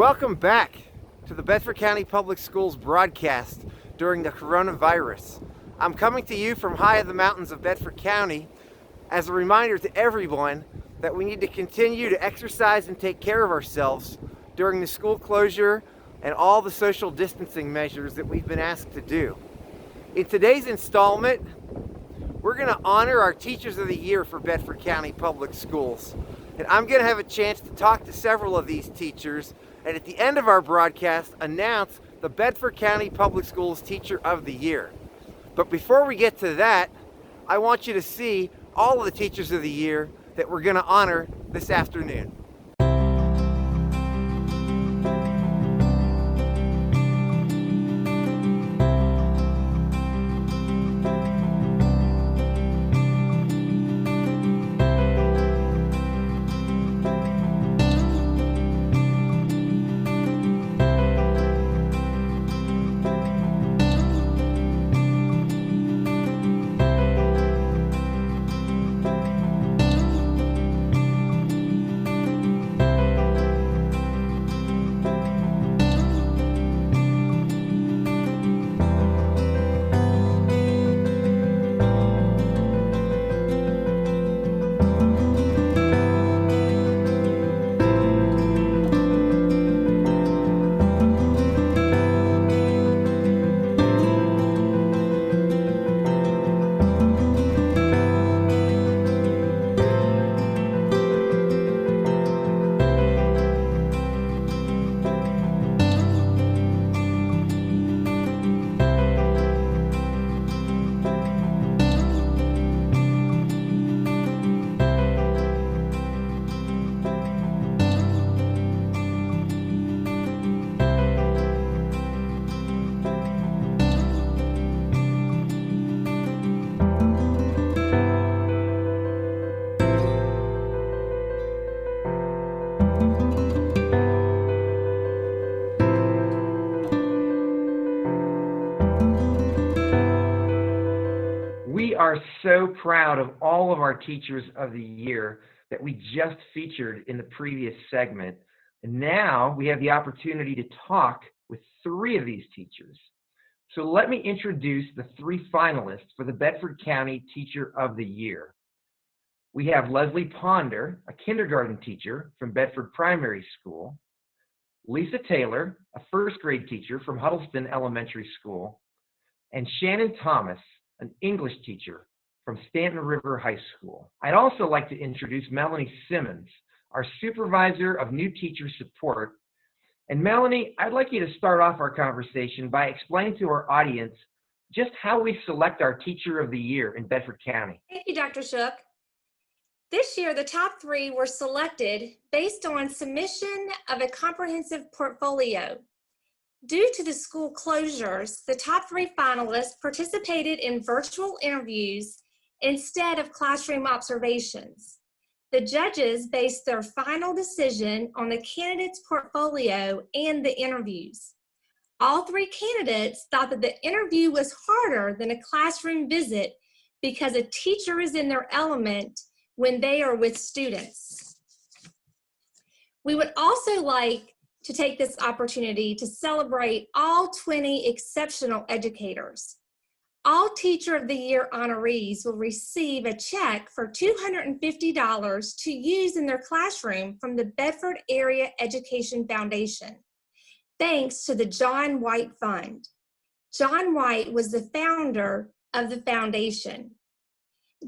Welcome back to the Bedford County Public Schools broadcast during the coronavirus. I'm coming to you from high in the mountains of Bedford County as a reminder to everyone that we need to continue to exercise and take care of ourselves during the school closure and all the social distancing measures that we've been asked to do. In today's installment, we're going to honor our Teachers of the Year for Bedford County Public Schools. And I'm going to have a chance to talk to several of these teachers, and at the end of our broadcast, announce the Bedford County Public Schools Teacher of the Year. But before we get to that, I want you to see all of the Teachers of the Year that we're going to honor this afternoon. We are so proud of all of our Teachers of the Year that we just featured in the previous segment. And now we have the opportunity to talk with three of these teachers. So let me introduce the three finalists for the Bedford County Teacher of the Year. We have Leslie Ponder, a kindergarten teacher from Bedford Primary School, Lisa Taylor, a first grade teacher from Huddleston Elementary School, and Shannon Thomas, an English teacher from Stanton River High School. I'd also like to introduce Melanie Simmons, our supervisor of new teacher support. And Melanie, I'd like you to start off our conversation by explaining to our audience just how we select our Teacher of the Year in Bedford County. Thank you, Dr. Shook. This year, the top three were selected based on submission of a comprehensive portfolio. Due to the school closures, the top three finalists participated in virtual interviews instead of classroom observations. The judges based their final decision on the candidate's portfolio and the interviews. All three candidates thought that the interview was harder than a classroom visit because a teacher is in their element when they are with students. We would also like to take this opportunity to celebrate all 20 exceptional educators. All Teacher of the Year honorees will receive a check for $250 to use in their classroom from the Bedford Area Education Foundation, thanks to the John White Fund. John White was the founder of the foundation.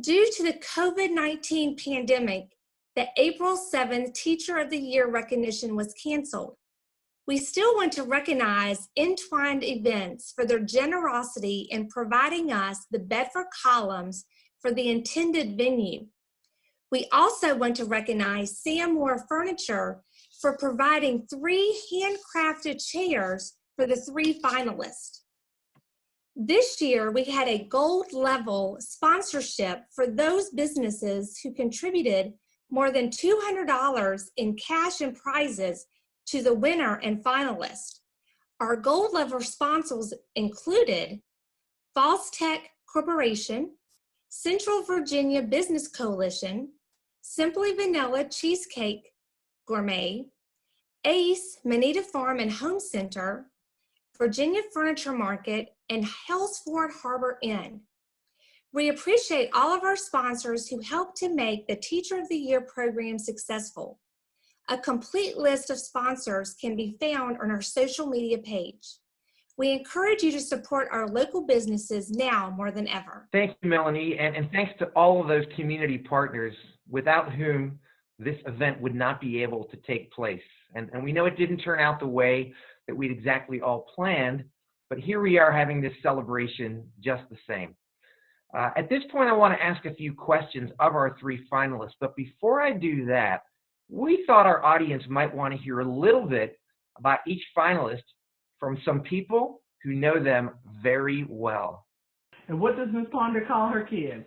Due to the COVID-19 pandemic, the April 7th Teacher of the Year recognition was canceled. We still want to recognize Entwined Events for their generosity in providing us the Bedford columns for the intended venue. We also want to recognize Sam Moore Furniture for providing 3 handcrafted chairs for the 3 finalists. This year, we had a gold level sponsorship for those businesses who contributed more than $200 in cash and prizes to the winner and finalist. Our gold level sponsors included Falls Tech Corporation, Central Virginia Business Coalition, Simply Vanilla Cheesecake Gourmet, ACE, MONETA Farm and Home Center, Virginia Furniture Market, and Hellsford Harbor Inn. We appreciate all of our sponsors who helped to make the Teacher of the Year program successful. A complete list of sponsors can be found on our social media page. We encourage you to support our local businesses now more than ever. Thank you, Melanie, and thanks to all of those community partners without whom this event would not be able to take place. And we know it didn't turn out the way that we'd exactly all planned, but here we are having this celebration just the same. At this point, I want to ask a few questions of our three finalists, but before I do that, we thought our audience might want to hear a little bit about each finalist from some people who know them very well. And what does Ms. Ponder call her kids?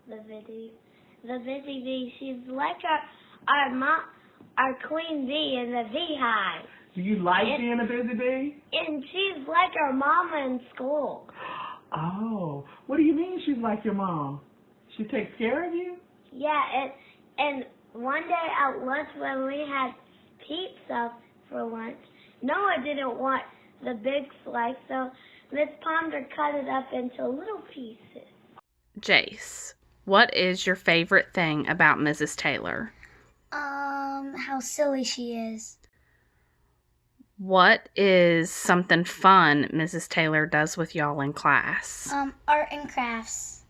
The Busy Bee. She's like our queen bee in the beehive. Do you like being a busy bee? And she's like our mama in school. Oh, what do you mean she's like your mom? She takes care of you? Yeah, and one day at lunch when we had pizza for lunch, Noah didn't want the big slice, so Miss Ponder cut it up into little pieces. Jace, what is your favorite thing about Mrs. Taylor? How silly she is. What is something fun Mrs. Taylor does with y'all in class? Art and crafts.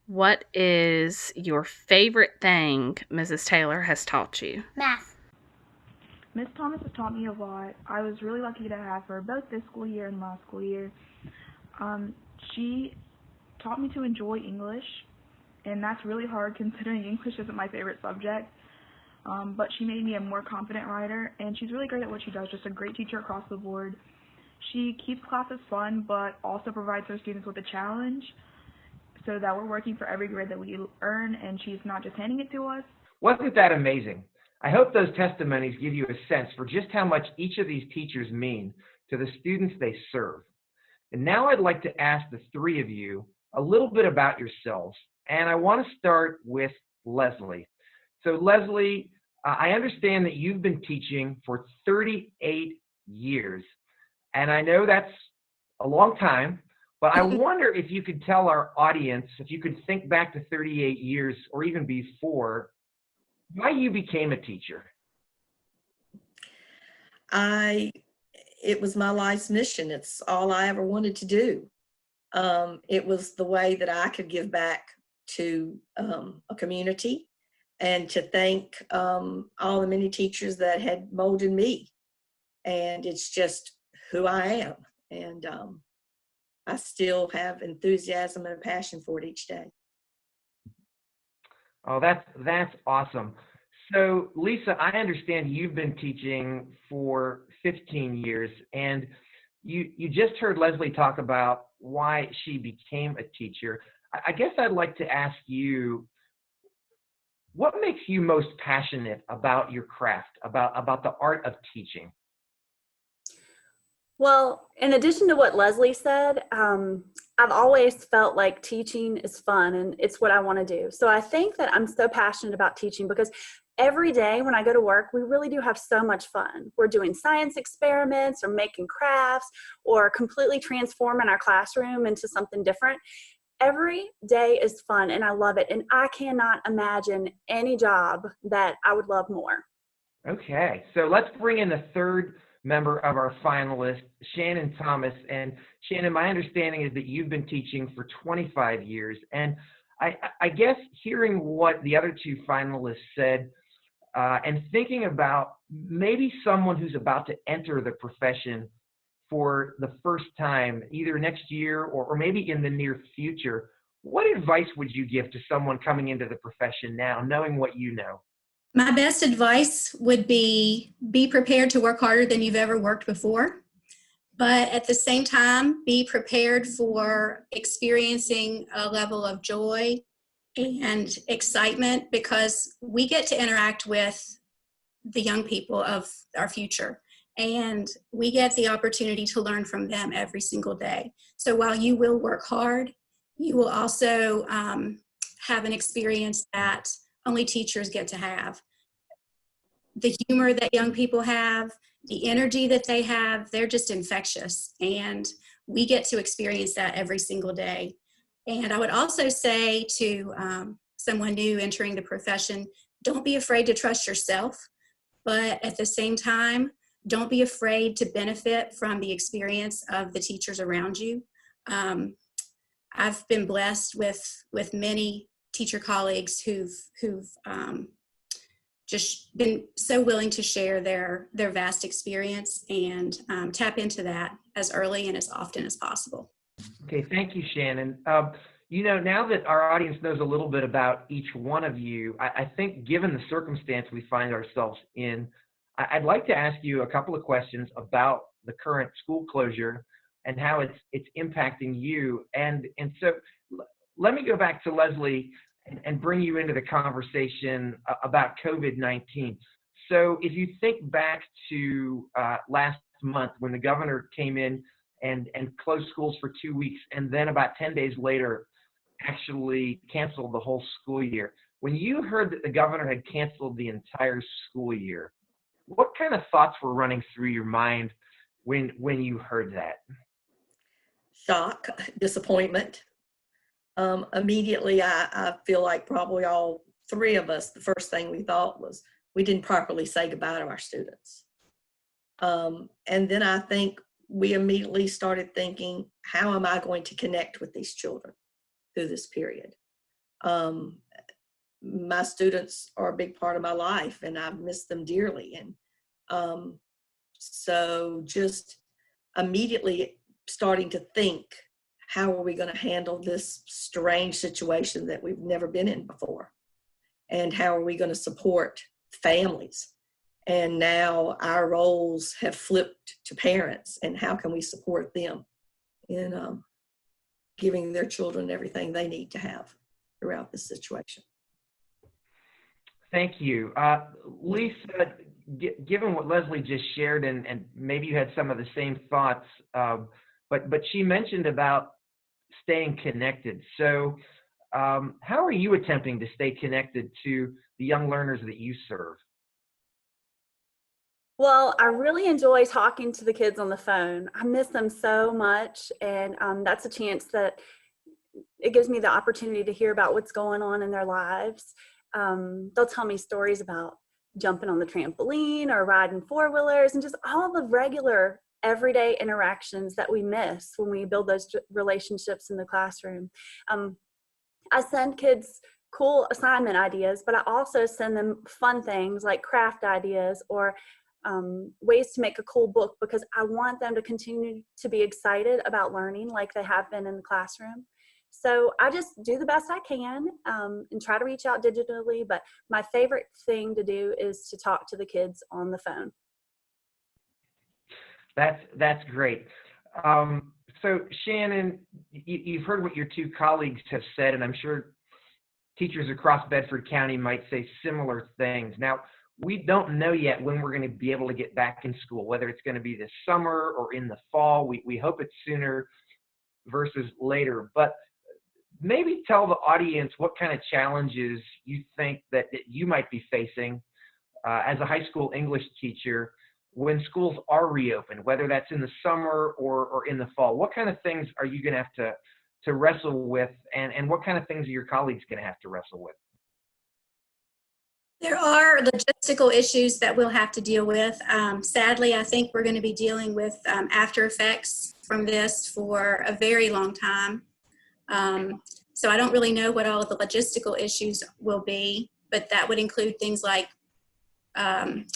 What is your favorite thing Mrs. Taylor has taught you? Math. Miss Thomas has taught me a lot. I was really lucky to have her both this school year and last school year. She taught me to enjoy English, and that's really hard considering English isn't my favorite subject. But she made me a more confident writer, and she's really great at what she does, just a great teacher across the board. She keeps classes fun, but also provides her students with a challenge so that we're working for every grade that we earn, and she's not just handing it to us. Wasn't that amazing? I hope those testimonies give you a sense for just how much each of these teachers mean to the students they serve. And now I'd like to ask the three of you a little bit about yourselves, and I want to start with Leslie. So Leslie, I understand that you've been teaching for 38 years, and I know that's a long time, but I wonder if you could tell our audience, if you could think back to 38 years or even before, why you became a teacher. It was my life's mission. It's all I ever wanted to do. It was the way that I could give back to a community, and to thank all the many teachers that had molded me. And it's just who I am. And I still have enthusiasm and a passion for it each day. Oh, that's awesome. So Lisa, I understand you've been teaching for 15 years, and you just heard Leslie talk about why she became a teacher. I guess I'd like to ask you, what makes you most passionate about your craft, about the art of teaching? Well, in addition to what Leslie said, I've always felt like teaching is fun and it's what I want to do. So I think that I'm so passionate about teaching because every day when I go to work, we really do have so much fun. We're doing science experiments or making crafts or completely transforming our classroom into something different. Every day is fun and I love it. And I cannot imagine any job that I would love more. Okay, so let's bring in the third member of our finalists, Shannon Thomas. And Shannon, my understanding is that you've been teaching for 25 years. And I guess hearing what the other two finalists said and thinking about maybe someone who's about to enter the profession for the first time, either next year or maybe in the near future, what advice would you give to someone coming into the profession now, knowing what you know? My best advice would be prepared to work harder than you've ever worked before, but at the same time, be prepared for experiencing a level of joy and excitement because we get to interact with the young people of our future. And we get the opportunity to learn from them every single day. So while you will work hard, you will also have an experience that only teachers get to have. the humor that young people have, the energy that they have, they're just infectious. And we get to experience that every single day. And I would also say to someone new entering the profession, don't be afraid to trust yourself, but at the same time, don't be afraid to benefit from the experience of the teachers around you. I've been blessed with many teacher colleagues who've just been so willing to share their vast experience and tap into that as early and as often as possible. Okay, thank you, Shannon. You know, now that our audience knows a little bit about each one of you, I think given the circumstance we find ourselves in, I'd like to ask you a couple of questions about the current school closure and how it's impacting you. And so let me go back to Leslie and bring you into the conversation about COVID-19. So if you think back to last month when the governor came in and closed schools for 2 weeks, and then about 10 days later actually canceled the whole school year. When you heard that the governor had canceled the entire school year, what kind of thoughts were running through your mind when you heard that? Shock, disappointment. Immediately, I feel like probably all three of us, the first thing we thought was we didn't properly say goodbye to our students. And then I think we immediately started thinking, how am I going to connect with these children through this period? My students are a big part of my life and I've missed them dearly. And so just immediately starting to think, how are we going to handle this strange situation that we've never been in before? And how are we going to support families? And now our roles have flipped to parents, and how can we support them in giving their children everything they need to have throughout this situation? Thank you. Lisa, given what Leslie just shared, and maybe you had some of the same thoughts, but she mentioned about staying connected. So how are you attempting to stay connected to the young learners that you serve? Well, I really enjoy talking to the kids on the phone. I miss them so much, and that's a chance that it gives me the opportunity to hear about what's going on in their lives. They'll tell me stories about jumping on the trampoline or riding four-wheelers and just all the regular everyday interactions that we miss when we build those relationships in the classroom. I send kids cool assignment ideas, but I also send them fun things like craft ideas or ways to make a cool book, because I want them to continue to be excited about learning like they have been in the classroom. So I just do the best I can and try to reach out digitally, but my favorite thing to do is to talk to the kids on the phone. That's great. So Shannon, you've heard what your two colleagues have said, and I'm sure teachers across Bedford County might say similar things. Now, we don't know yet when we're going to be able to get back in school, whether it's going to be this summer or in the fall. We hope it's sooner versus later, but maybe tell the audience what kind of challenges you think that you might be facing as a high school English teacher when schools are reopened, whether that's in the summer or in the fall. What kind of things are you going to have to wrestle with, and what kind of things are your colleagues going to have to wrestle with? There are logistical issues that we'll have to deal with. Sadly, I think we're going to be dealing with after effects from this for a very long time. So I don't really know what all of the logistical issues will be, but that would include things like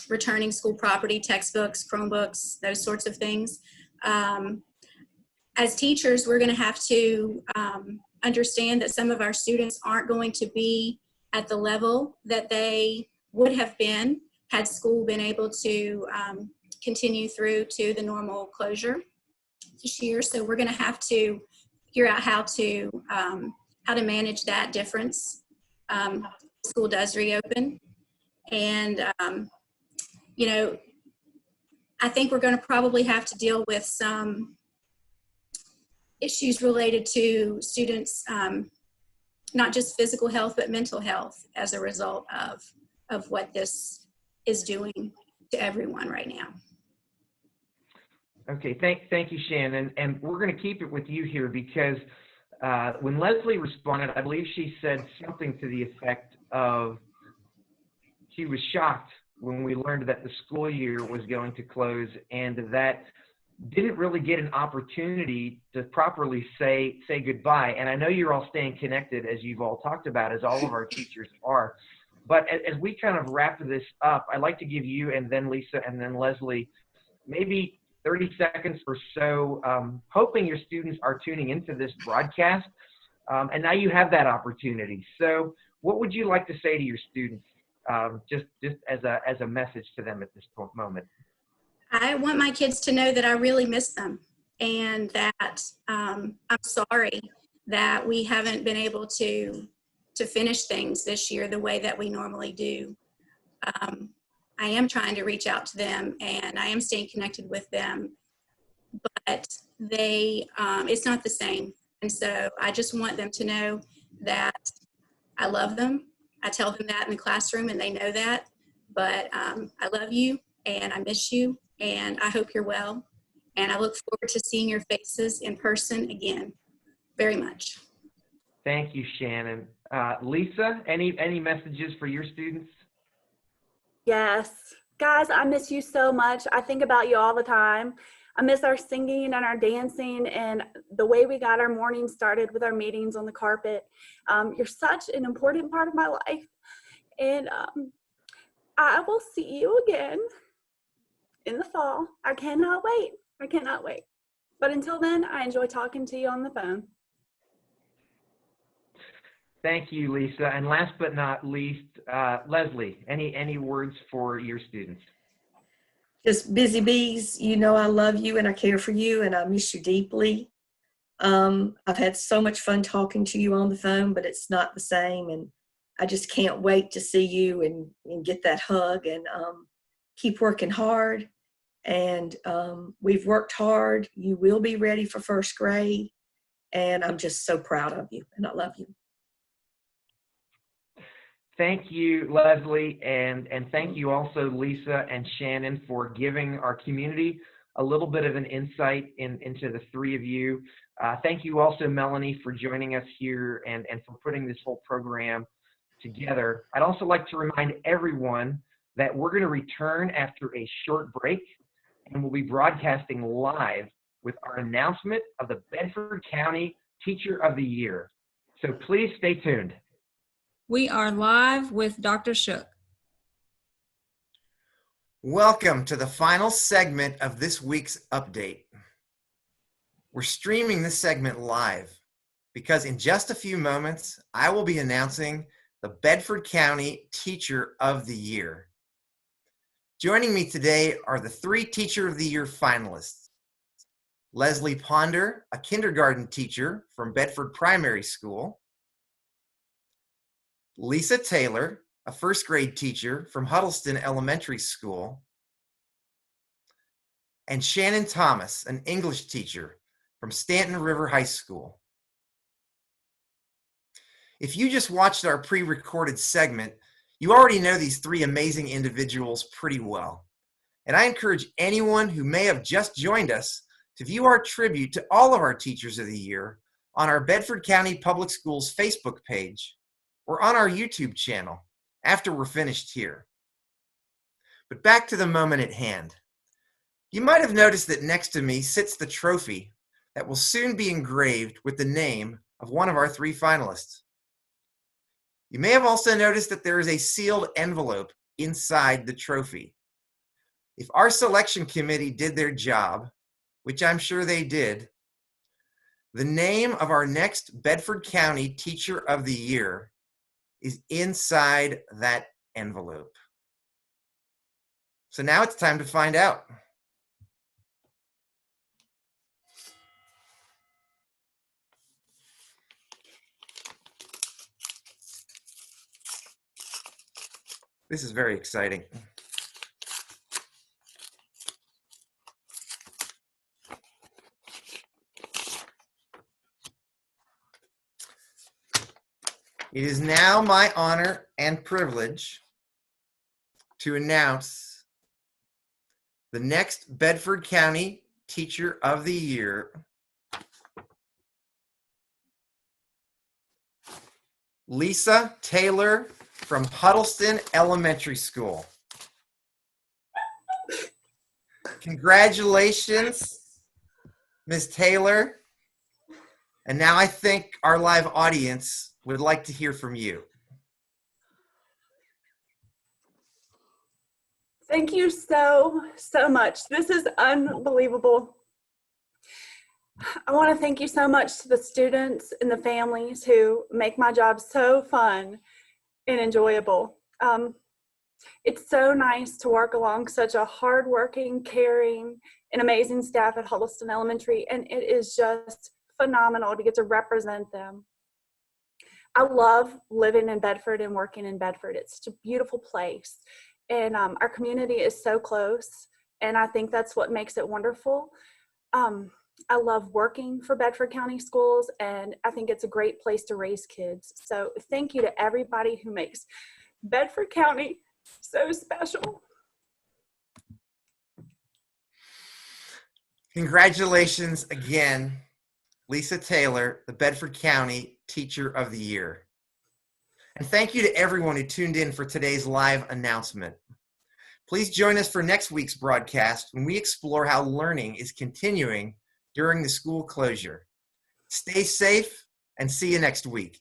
returning school property, textbooks, Chromebooks, those sorts of things. As teachers, we're going to have to understand that some of our students aren't going to be at the level that they would have been had school been able to continue through to the normal closure this year. So we're going to have to figure out how to manage that difference. School does reopen, and you know, I think we're going to probably have to deal with some issues related to students, not just physical health, but mental health as a result of what this is doing to everyone right now. Okay, thank you, Shannon. And we're going to keep it with you here because when Leslie responded, I believe she said something to the effect of she was shocked when we learned that the school year was going to close and that didn't really get an opportunity to properly say goodbye. And I know you're all staying connected, as you've all talked about, as all of our teachers are. But as we kind of wrap this up, I'd like to give you and then Lisa and then Leslie maybe 30 seconds or so, hoping your students are tuning into this broadcast. And now you have that opportunity. So what would you like to say to your students, just as a message to them at this moment? I want my kids to know that I really miss them and that I'm sorry that we haven't been able to finish things this year the way that we normally do. I am trying to reach out to them and I am staying connected with them, but it's not the same. And so I just want them to know that I love them. I tell them that in the classroom and they know that, but I love you and I miss you and I hope you're well. And I look forward to seeing your faces in person again very much. Thank you, Shannon. Lisa, any messages for your students? Yes. Guys, I miss you so much. I think about you all the time. I miss our singing and our dancing and the way we got our mornings started with our meetings on the carpet. You're such an important part of my life. And I will see you again in the fall. I cannot wait. I cannot wait. But until then, I enjoy talking to you on the phone. Thank you, Lisa. And last but not least, Leslie, any words for your students? Just busy bees, you know I love you and I care for you and I miss you deeply. I've had so much fun talking to you on the phone, but it's not the same. And I just can't wait to see you and get that hug and keep working hard. And we've worked hard. You will be ready for first grade. And I'm just so proud of you and I love you. Thank you, Leslie, and thank you also, Lisa and Shannon, for giving our community a little bit of an insight into the three of you. Thank you also, Melanie, for joining us here and for putting this whole program together. I'd also like to remind everyone that we're going to return after a short break, and we'll be broadcasting live with our announcement of the Bedford County Teacher of the Year. So please stay tuned. We are live with Dr. Shook. Welcome to the final segment of this week's update. We're streaming this segment live because in just a few moments, I will be announcing the Bedford County Teacher of the Year. Joining me today are the three Teacher of the Year finalists. Leslie Ponder, a kindergarten teacher from Bedford Primary School. Lisa Taylor, a first grade teacher from Huddleston Elementary School. And Shannon Thomas, an English teacher from Stanton River High School. If you just watched our pre-recorded segment, you already know these three amazing individuals pretty well. And I encourage anyone who may have just joined us to view our tribute to all of our Teachers of the Year on our Bedford County Public Schools Facebook page or on our YouTube channel after we're finished here. But back to the moment at hand. You might have noticed that next to me sits the trophy that will soon be engraved with the name of one of our three finalists. You may have also noticed that there is a sealed envelope inside the trophy. If our selection committee did their job, which I'm sure they did, the name of our next Bedford County Teacher of the Year is inside that envelope. So now it's time to find out. This is very exciting. It is now my honor and privilege to announce the next Bedford County Teacher of the Year. Lisa Taylor from Huddleston Elementary School. Congratulations, Ms. Taylor. And now I think our live audience would like to hear from you. Thank you so much. This is unbelievable. I want to thank you so much to the students and the families who make my job so fun and enjoyable. It's so nice to work along such a hardworking, caring, and amazing staff at Huddleston Elementary, and it is just phenomenal to get to represent them. I love living in Bedford and working in Bedford. It's such a beautiful place, and our community is so close, and I think that's what makes it wonderful. I love working for Bedford County Schools, and I think it's a great place to raise kids. So thank you to everybody who makes Bedford County so special. Congratulations again, Lisa Taylor, the Bedford County Teacher of the Year. And thank you to everyone who tuned in for today's live announcement. Please join us for next week's broadcast when we explore how learning is continuing during the school closure. Stay safe and see you next week.